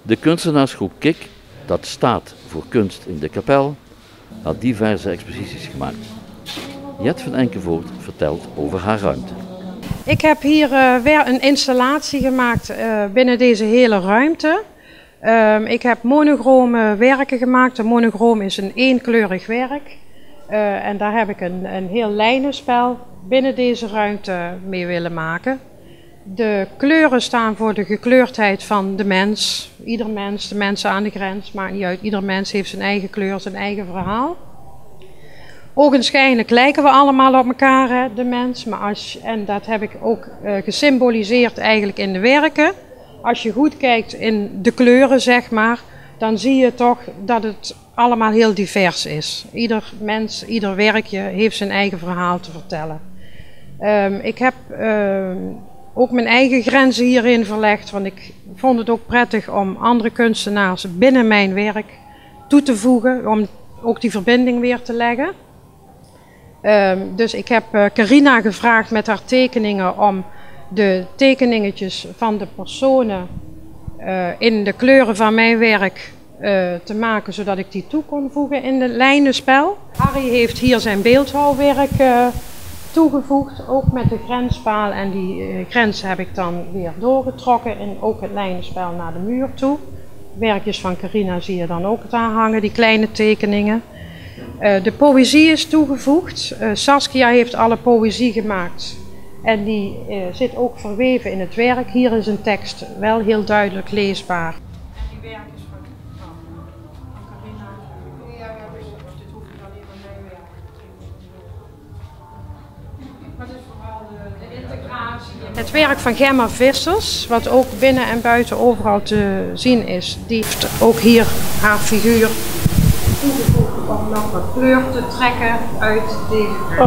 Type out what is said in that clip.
De kunstenaarsgroep KIK, dat staat voor Kunst in de Kapel, had diverse exposities gemaakt. Jet van Enkevoort vertelt over haar ruimte. Ik heb hier weer een installatie gemaakt binnen deze hele ruimte. Ik heb monochrome werken gemaakt. Een monochroom is een eenkleurig werk. En daar heb ik een heel lijnenspel binnen deze ruimte mee willen maken. De kleuren staan voor de gekleurdheid van de mens. Ieder mens, de mensen aan de grens, maakt niet uit. Ieder mens heeft zijn eigen kleur, zijn eigen verhaal. Ogenschijnlijk lijken we allemaal op elkaar, hè, de mens. Maar en dat heb ik ook gesymboliseerd eigenlijk in de werken. Als je goed kijkt in de kleuren, zeg maar, dan zie je toch dat het allemaal heel divers is. Ieder mens, ieder werkje heeft zijn eigen verhaal te vertellen. Ik heb ook mijn eigen grenzen hierin verlegd, want ik vond het ook prettig om andere kunstenaars binnen mijn werk toe te voegen, om ook die verbinding weer te leggen. Dus ik heb Carina gevraagd met haar tekeningen om de tekeningetjes van de personen in de kleuren van mijn werk te maken, zodat ik die toe kon voegen in het lijnenspel. Harry heeft hier zijn beeldhouwwerk toegevoegd, ook met de grenspaal, en die grens heb ik dan weer doorgetrokken en ook het lijnenspel naar de muur toe. Werkjes van Carina zie je dan ook daar hangen, die kleine tekeningen. De poëzie is toegevoegd. Saskia heeft alle poëzie gemaakt en die zit ook verweven in het werk. Hier is een tekst wel heel duidelijk leesbaar. En die werkjes van Carina, dit hoeft niet alleen maar mijn werk. Dat is vooral de integratie. Het werk van Gemma Vissers, wat ook binnen en buiten overal te zien is, die heeft ook hier haar figuur toegevoegd om nog wat kleur te trekken uit deze.